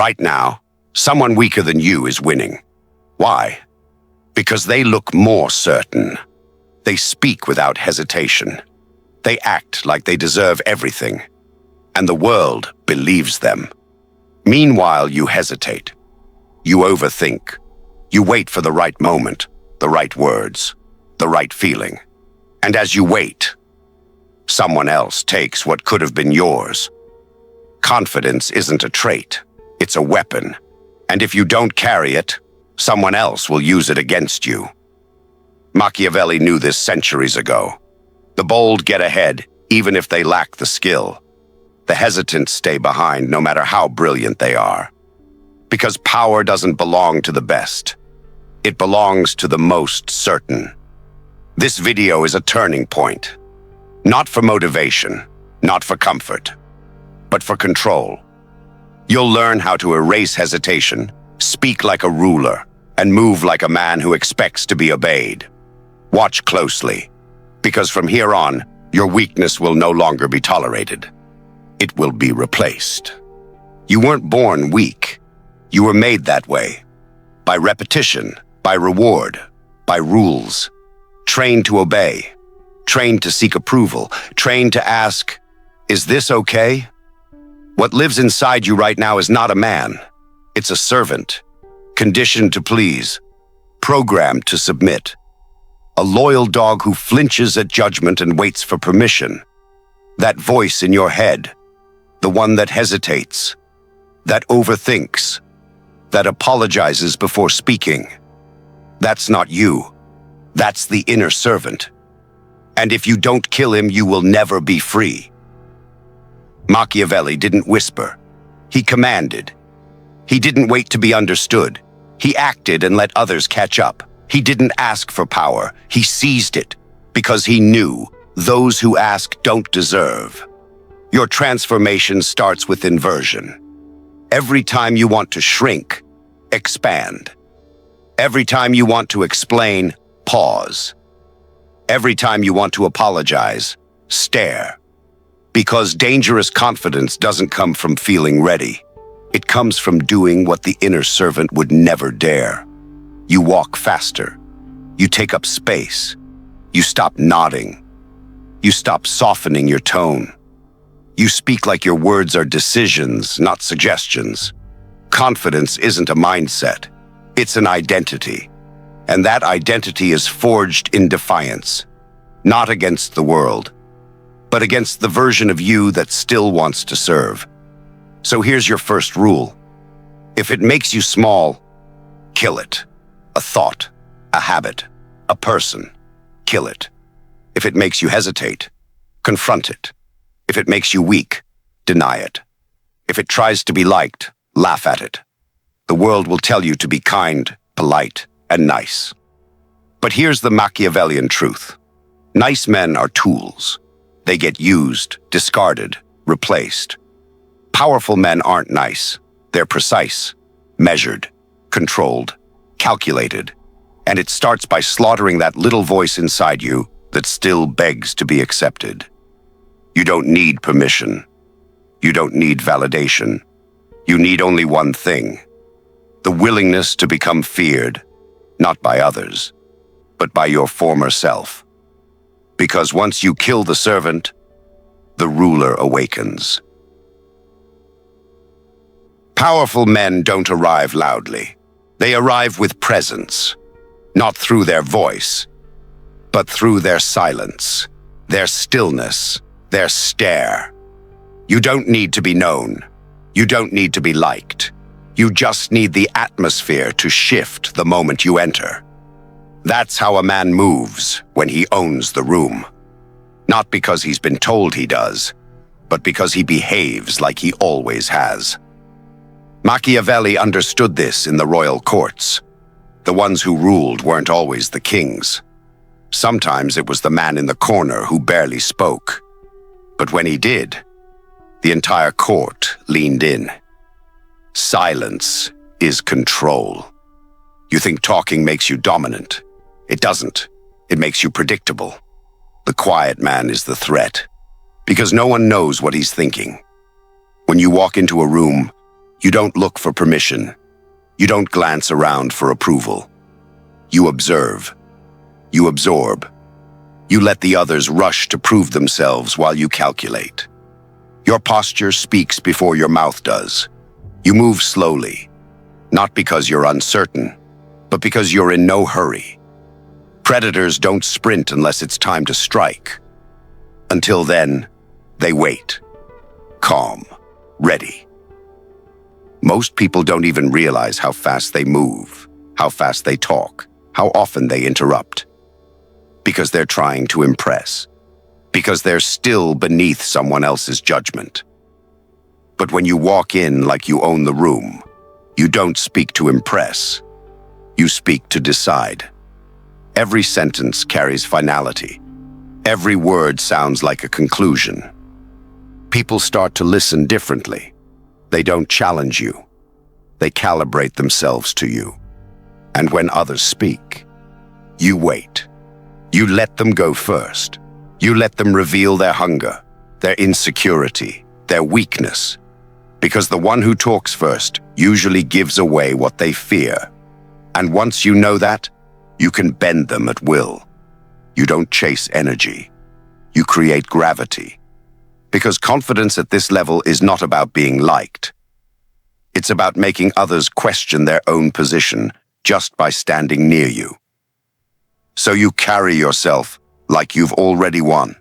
Right now, someone weaker than you is winning. Why? Because they look more certain. They speak without hesitation. They act like they deserve everything. And the world believes them. Meanwhile, you hesitate. You overthink. You wait for the right moment, the right words, the right feeling. And as you wait, someone else takes what could have been yours. Confidence isn't a trait, it's a weapon. And if you don't carry it, someone else will use it against you. Machiavelli knew this centuries ago. The bold get ahead, even if they lack the skill. The hesitant stay behind, no matter how brilliant they are. Because power doesn't belong to the best. It belongs to the most certain. This video is a turning point. Not for motivation, not for comfort, but for control. You'll learn how to erase hesitation, speak like a ruler, and move like a man who expects to be obeyed. Watch closely, because from here on, your weakness will no longer be tolerated. It will be replaced. You weren't born weak. You were made that way. By repetition, by reward, by rules. Trained to obey, trained to seek approval, trained to ask, "Is this okay?" What lives inside you right now is not a man. It's a servant, conditioned to please, programmed to submit. A loyal dog who flinches at judgment and waits for permission. That voice in your head, the one that hesitates, that overthinks, that apologizes before speaking. That's not you. That's the inner servant. And if you don't kill him, you will never be free. Machiavelli didn't whisper. He commanded. He didn't wait to be understood. He acted and let others catch up. He didn't ask for power. He seized it because he knew those who ask don't deserve. Your transformation starts with inversion. Every time you want to shrink, expand. Every time you want to explain, pause. Every time you want to apologize, stare. Because dangerous confidence doesn't come from feeling ready. It comes from doing what the inner servant would never dare. You walk faster. You take up space. You stop nodding. You stop softening your tone. You speak like your words are decisions, not suggestions. Confidence isn't a mindset. It's an identity. And that identity is forged in defiance, not against the world, but against the version of you that still wants to serve. So here's your first rule. If it makes you small, kill it. A thought, a habit, a person, kill it. If it makes you hesitate, confront it. If it makes you weak, deny it. If it tries to be liked, laugh at it. The world will tell you to be kind, polite, and nice. But here's the Machiavellian truth. Nice men are tools. They get used, discarded, replaced. Powerful men aren't nice. They're precise, measured, controlled, calculated. And it starts by slaughtering that little voice inside you that still begs to be accepted. You don't need permission. You don't need validation. You need only one thing: the willingness to become feared, not by others, but by your former self. Because once you kill the servant, the ruler awakens. Powerful men don't arrive loudly. They arrive with presence, not through their voice, but through their silence, their stillness, their stare. You don't need to be known. You don't need to be liked. You just need the atmosphere to shift the moment you enter. That's how a man moves when he owns the room. Not because he's been told he does, but because he behaves like he always has. Machiavelli understood this in the royal courts. The ones who ruled weren't always the kings. Sometimes it was the man in the corner who barely spoke. But when he did, the entire court leaned in. Silence is control. You think talking makes you dominant. It doesn't. It makes you predictable. The quiet man is the threat, because no one knows what he's thinking. When you walk into a room, You don't look for permission. You don't glance around for approval. You observe. You absorb. You let the others rush to prove themselves while you calculate. Your posture speaks before your mouth does. You move slowly, not because you're uncertain, but because you're in no hurry. Predators don't sprint unless it's time to strike. Until then, they wait. Calm. Ready. Most people don't even realize how fast they move, how fast they talk, how often they interrupt. Because they're trying to impress. Because they're still beneath someone else's judgment. But when you walk in like you own the room, you don't speak to impress. You speak to decide. Every sentence carries finality. Every word sounds like a conclusion. People start to listen differently. They don't challenge you. They calibrate themselves to you. And when others speak, you wait. You let them go first. You let them reveal their hunger, their insecurity, their weakness. Because the one who talks first usually gives away what they fear. And once you know that, you can bend them at will. You don't chase energy. You create gravity. Because confidence at this level is not about being liked. It's about making others question their own position just by standing near you. So you carry yourself like you've already won.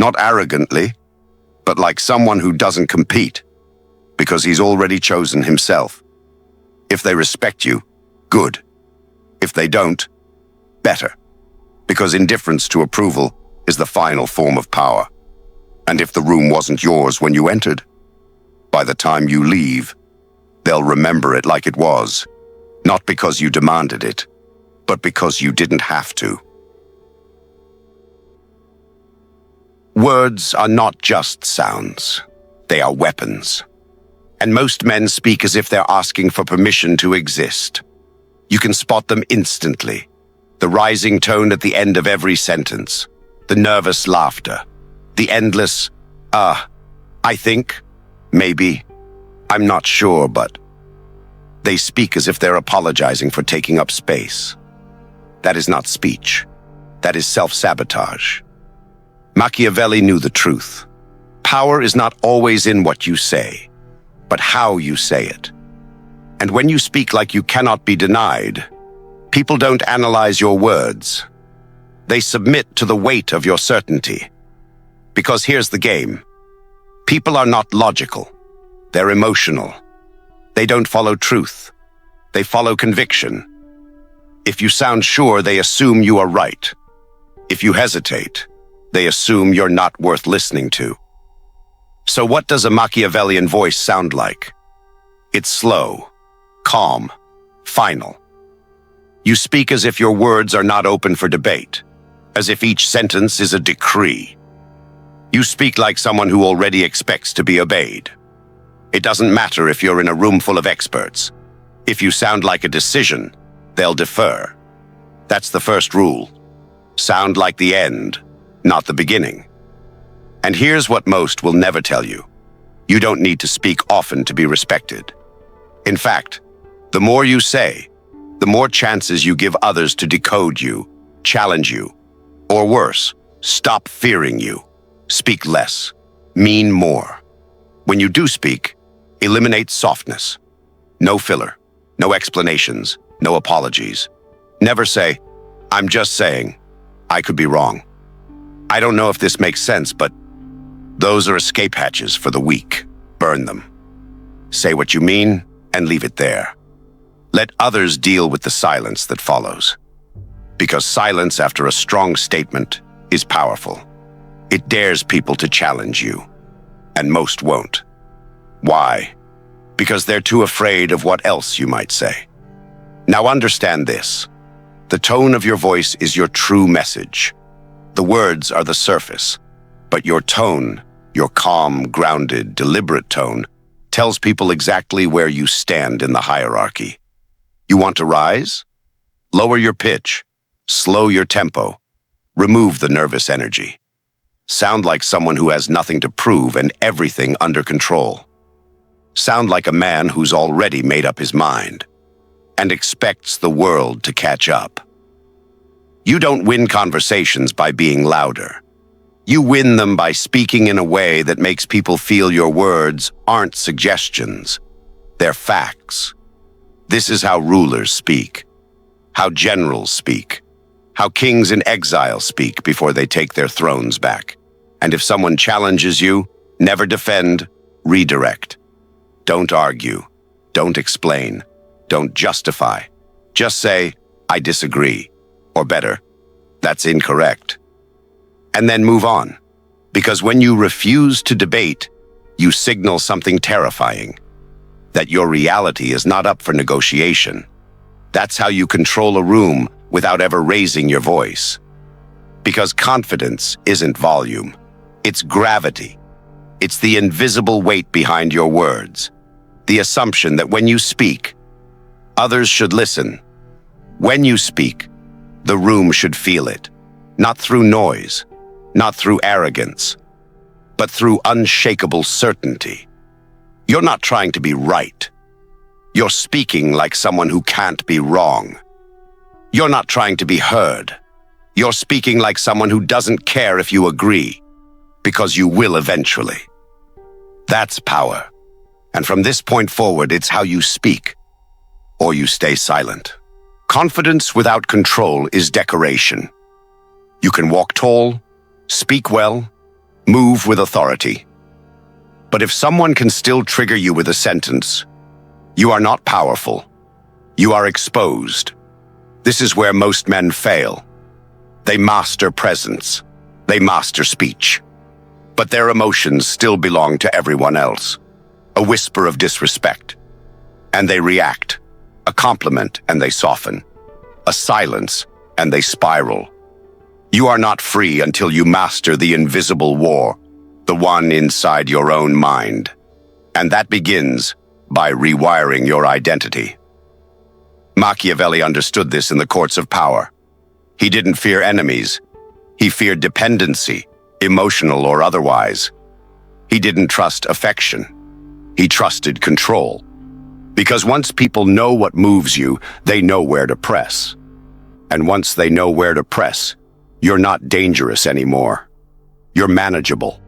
Not arrogantly, but like someone who doesn't compete, because he's already chosen himself. If they respect you, good. If they don't, better. Because indifference to approval is the final form of power. And if the room wasn't yours when you entered, by the time you leave, they'll remember it like it was, not because you demanded it, but because you didn't have to. Words are not just sounds. They are weapons. And most men speak as if they're asking for permission to exist. You can spot them instantly. The rising tone at the end of every sentence. The nervous laughter. The endless, I think, maybe, I'm not sure, but... They speak as if they're apologizing for taking up space. That is not speech. That is self-sabotage. Machiavelli knew the truth. Power is not always in what you say, but how you say it. And when you speak like you cannot be denied, people don't analyze your words. They submit to the weight of your certainty. Because here's the game. People are not logical. They're emotional. They don't follow truth. They follow conviction. If you sound sure, they assume you are right. If you hesitate, they assume you're not worth listening to. So what does a Machiavellian voice sound like? It's slow, calm, final. You speak as if your words are not open for debate, as if each sentence is a decree. You speak like someone who already expects to be obeyed. It doesn't matter if you're in a room full of experts. If you sound like a decision, they'll defer. That's the first rule. Sound like the end, not the beginning. And here's what most will never tell you. You don't need to speak often to be respected. In fact, the more you say, the more chances you give others to decode you, challenge you, or worse, stop fearing you. Speak less, mean more. When you do speak, eliminate softness. No filler, no explanations, no apologies. Never say, I'm just saying, I could be wrong. I don't know if this makes sense, but those are escape hatches for the weak. Burn them. Say what you mean and leave it there. Let others deal with the silence that follows. Because silence after a strong statement is powerful. It dares people to challenge you, and most won't. Why? Because they're too afraid of what else you might say. Now understand this. The tone of your voice is your true message. The words are the surface, but your tone, your calm, grounded, deliberate tone, tells people exactly where you stand in the hierarchy. You want to rise? Lower your pitch, slow your tempo, remove the nervous energy. Sound like someone who has nothing to prove and everything under control. sound like a man who's already made up his mind and expects the world to catch up. You don't win conversations by being louder. You win them by speaking in a way that makes people feel your words aren't suggestions, they're facts. This is how rulers speak, how generals speak, how kings in exile speak before they take their thrones back. And if someone challenges you, never defend, redirect. Don't argue, don't explain, don't justify. Just say, I disagree, or better, that's incorrect. And then move on, because when you refuse to debate, you signal something terrifying, that your reality is not up for negotiation. That's how you control a room without ever raising your voice. Because confidence isn't volume, it's gravity. It's the invisible weight behind your words, the assumption that when you speak, others should listen. When you speak, the room should feel it, not through noise, not through arrogance, but through unshakable certainty. You're not trying to be right. You're speaking like someone who can't be wrong. You're not trying to be heard. You're speaking like someone who doesn't care if you agree, because you will eventually. That's power. And from this point forward, it's how you speak, or you stay silent. Confidence without control is decoration. You can walk tall, speak well, move with authority. But if someone can still trigger you with a sentence, you are not powerful. You are exposed. This is where most men fail. They master presence. They master speech. But their emotions still belong to everyone else. A whisper of disrespect, and they react. A compliment, and they soften. A silence, and they spiral. You are not free until you master the invisible war, the one inside your own mind. And that begins by rewiring your identity. Machiavelli understood this in the courts of power. He didn't fear enemies. He feared dependency, emotional or otherwise. He didn't trust affection. He trusted control. Because once people know what moves you, they know where to press. And once they know where to press, you're not dangerous anymore. You're manageable.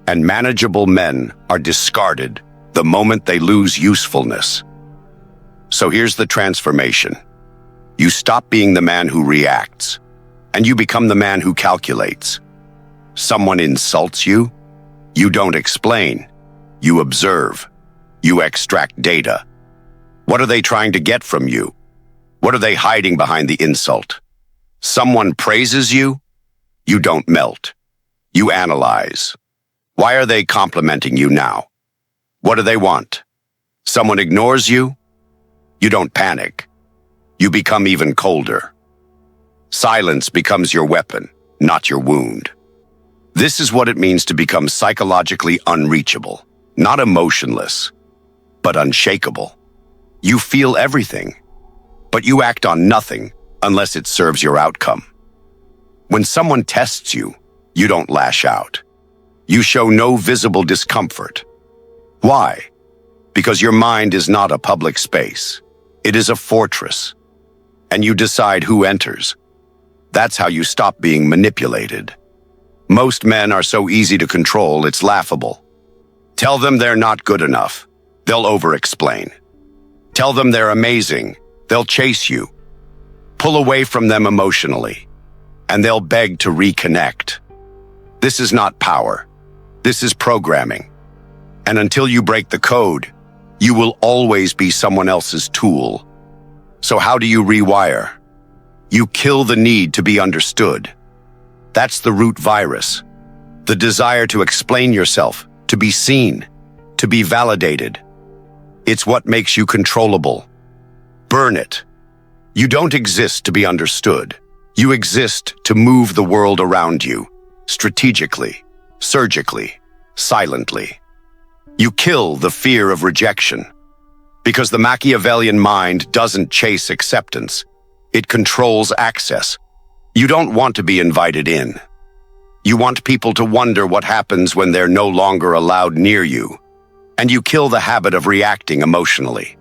And manageable men are discarded the moment they lose usefulness. So here's the transformation. You stop being the man who reacts, and you become the man who calculates. Someone insults you, you don't explain. You observe. You extract data. What are they trying to get from you? What are they hiding behind the insult? Someone praises you? You don't melt. You analyze. Why are they complimenting you now? What do they want? Someone ignores you? You don't panic. You become even colder. Silence becomes your weapon, not your wound. This is what it means to become psychologically unreachable, not emotionless, but unshakable. You feel everything, but you act on nothing unless it serves your outcome. When someone tests you, you don't lash out. You show no visible discomfort. Why? Because your mind is not a public space. It is a fortress, and you decide who enters. That's how you stop being manipulated. Most men are so easy to control, it's laughable. Tell them they're not good enough. They'll over-explain. Tell them they're amazing. They'll chase you. Pull away from them emotionally, and they'll beg to reconnect. This is not power. This is programming. And until you break the code, you will always be someone else's tool. So how do you rewire? You kill the need to be understood. That's the root virus. The desire to explain yourself, to be seen, to be validated. It's what makes you controllable. Burn it. You don't exist to be understood. You exist to move the world around you, strategically, surgically, silently. You kill the fear of rejection. Because the Machiavellian mind doesn't chase acceptance. It controls access. You don't want to be invited in. You want people to wonder what happens when they're no longer allowed near you. And you kill the habit of reacting emotionally.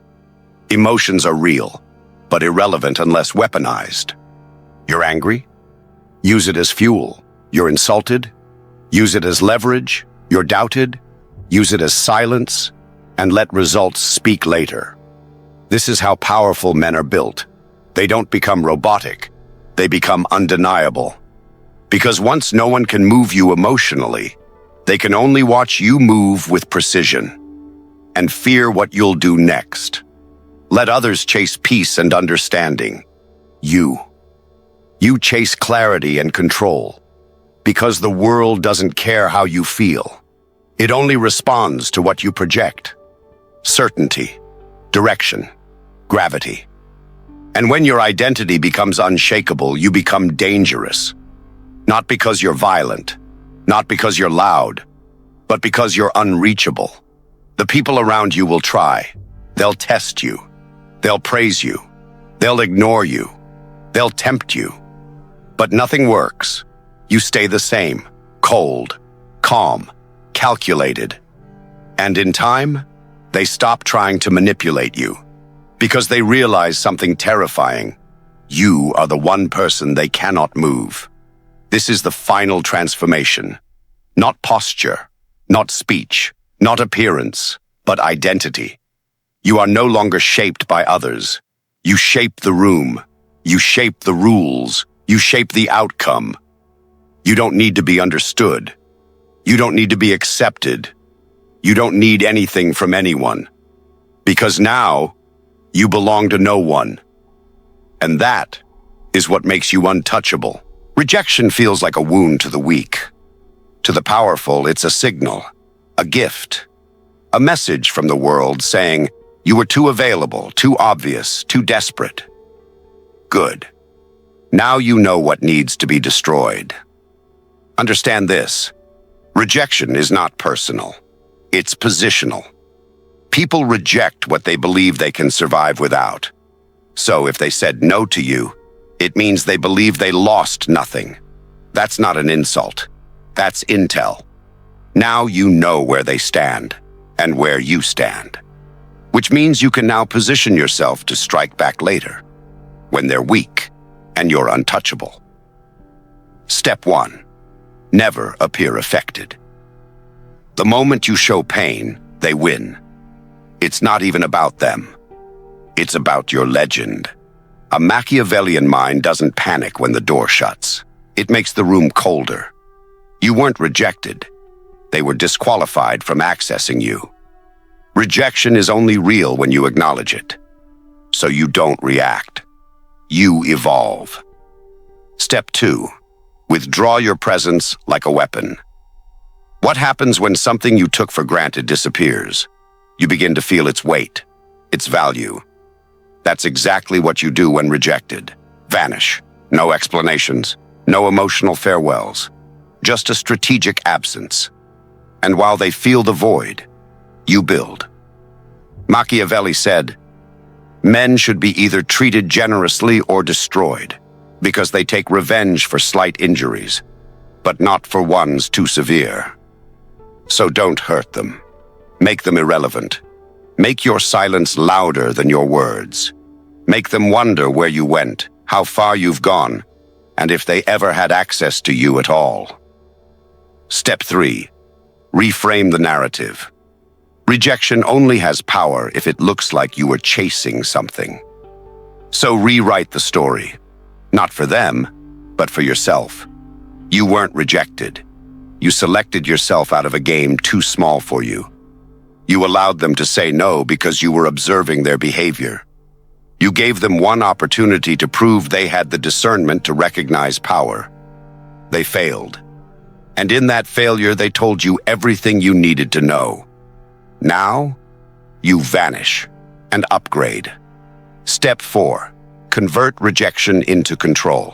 Emotions are real, but irrelevant unless weaponized. You're angry? Use it as fuel. You're insulted? Use it as leverage. You're doubted? Use it as silence, and let results speak later. This is how powerful men are built. They don't become robotic. They become undeniable. Because once no one can move you emotionally, they can only watch you move with precision and fear what you'll do next. Let others chase peace and understanding. You chase clarity and control, because the world doesn't care how you feel. It only responds to what you project. Certainty, direction, gravity. And when your identity becomes unshakable, you become dangerous. Not because you're violent, not because you're loud, but because you're unreachable. The people around you will try. They'll test you. They'll praise you. They'll ignore you. They'll tempt you. But nothing works. You stay the same, cold, calm, calculated. And in time, they stop trying to manipulate you because they realize something terrifying. You are the one person they cannot move. This is the final transformation. Not posture, not speech, not appearance, but identity. You are no longer shaped by others. You shape the room. You shape the rules. You shape the outcome. You don't need to be understood. You don't need to be accepted. You don't need anything from anyone. Because now, you belong to no one. And that is what makes you untouchable. Rejection feels like a wound to the weak. To the powerful, it's a signal, a gift, a message from the world saying, you were too available, too obvious, too desperate. Good. Now you know what needs to be destroyed. Understand this. Rejection is not personal. It's positional. People reject what they believe they can survive without. So if they said no to you, it means they believe they lost nothing. That's not an insult. That's intel. Now you know where they stand and where you stand. Which means you can now position yourself to strike back later, when they're weak and you're untouchable. Step 1. Never appear affected. The moment you show pain, they win. It's not even about them. It's about your legend. A Machiavellian mind doesn't panic when the door shuts. It makes the room colder. You weren't rejected. They were disqualified from accessing you. Rejection is only real when you acknowledge it. So you don't react. You evolve. Step 2. Withdraw your presence like a weapon. What happens when something you took for granted disappears? You begin to feel its weight, its value. That's exactly what you do when rejected. Vanish. No explanations, no emotional farewells. Just a strategic absence. And while they feel the void, you build. Machiavelli said, men should be either treated generously or destroyed, because they take revenge for slight injuries, but not for ones too severe. So don't hurt them. Make them irrelevant. Make your silence louder than your words. Make them wonder where you went, how far you've gone, and if they ever had access to you at all. Step 3. Reframe the narrative. Rejection only has power if it looks like you were chasing something. So rewrite the story. Not for them, but for yourself. You weren't rejected. You selected yourself out of a game too small for you. You allowed them to say no because you were observing their behavior. You gave them one opportunity to prove they had the discernment to recognize power. They failed. And in that failure, they told you everything you needed to know. Now, you vanish and upgrade. Step 4. Convert rejection into control.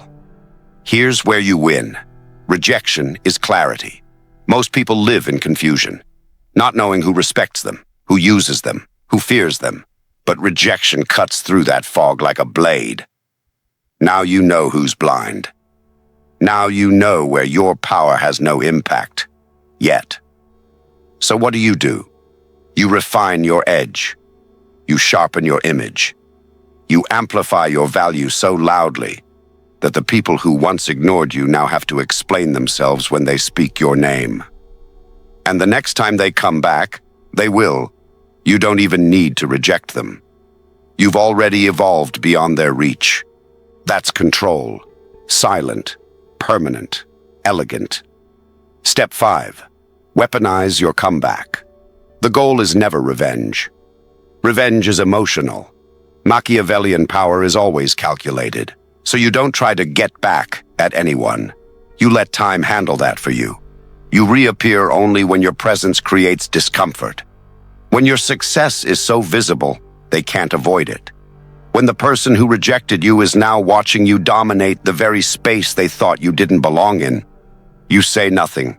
Here's where you win. Rejection is clarity. Most people live in confusion, not knowing who respects them, who uses them, who fears them. But rejection cuts through that fog like a blade. Now you know who's blind. Now you know where your power has no impact. Yet. So what do? You refine your edge. You sharpen your image. You amplify your value so loudly that the people who once ignored you now have to explain themselves when they speak your name. And the next time they come back, they will. You don't even need to reject them. You've already evolved beyond their reach. That's control. Silent, permanent, elegant. Step 5. Weaponize your comeback. The goal is never revenge. Revenge is emotional. Machiavellian power is always calculated, so you don't try to get back at anyone. You let time handle that for you. You reappear only when your presence creates discomfort. When your success is so visible, they can't avoid it. When the person who rejected you is now watching you dominate the very space they thought you didn't belong in, you say nothing.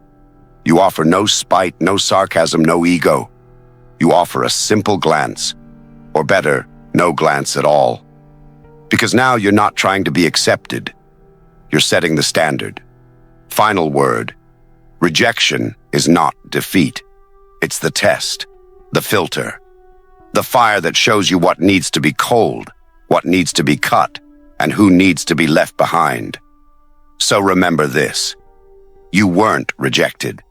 You offer no spite, no sarcasm, no ego. You offer a simple glance, or better, no glance at all. Because now you're not trying to be accepted. You're setting the standard. Final word. Rejection is not defeat. It's the test, the filter, the fire that shows you what needs to be cold, what needs to be cut, and who needs to be left behind. So remember this. You weren't rejected.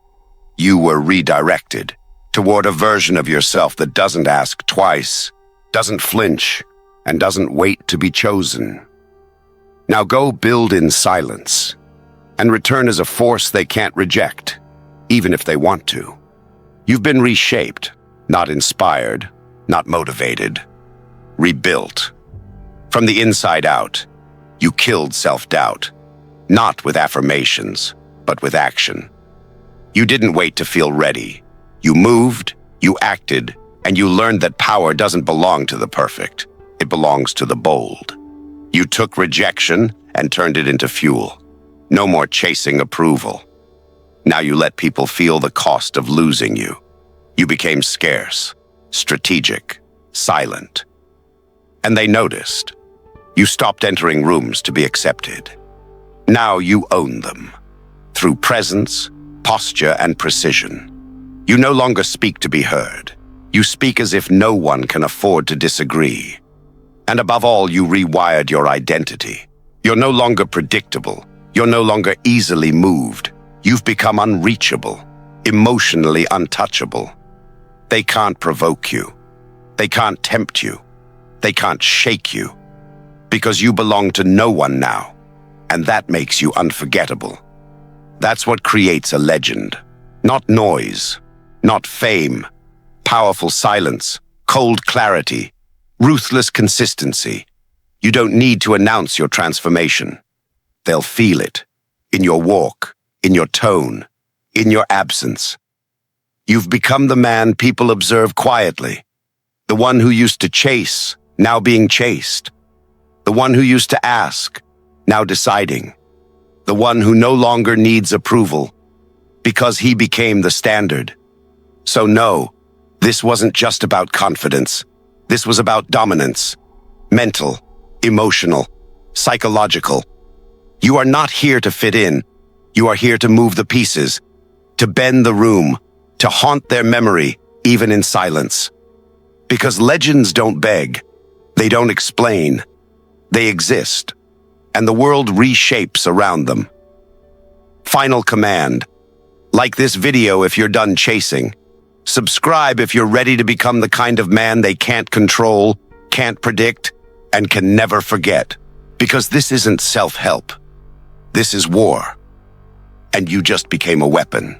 You were redirected toward a version of yourself that doesn't ask twice, doesn't flinch, and doesn't wait to be chosen. Now go build in silence and return as a force they can't reject, even if they want to. You've been reshaped, not inspired, not motivated, rebuilt. From the inside out, you killed self-doubt, not with affirmations, but with action. You didn't wait to feel ready. You moved, you acted, and you learned that power doesn't belong to the perfect. It belongs to the bold. You took rejection and turned it into fuel. No more chasing approval. Now you let people feel the cost of losing you. You became scarce, strategic, silent. And they noticed. You stopped entering rooms to be accepted. Now you own them. Through presence, posture, and precision. You no longer speak to be heard. You speak as if no one can afford to disagree. And above all, you rewired your identity. You're no longer predictable. You're no longer easily moved. You've become unreachable, emotionally untouchable. They can't provoke you. They can't tempt you. They can't shake you. Because you belong to no one now. And that makes you unforgettable. That's what creates a legend. Not noise, not fame, powerful silence, cold clarity, ruthless consistency. You don't need to announce your transformation. They'll feel it, in your walk, in your tone, in your absence. You've become the man people observe quietly, the one who used to chase, now being chased, the one who used to ask, now deciding, the one who no longer needs approval, because he became the standard. So no, this wasn't just about confidence. This was about dominance, mental, emotional, psychological. You are not here to fit in. You are here to move the pieces, to bend the room, to haunt their memory, even in silence. Because legends don't beg, they don't explain, they exist, and the world reshapes around them. Final command. Like this video if you're done chasing. Subscribe if you're ready to become the kind of man they can't control, can't predict, and can never forget. Because this isn't self-help. This is war. And you just became a weapon.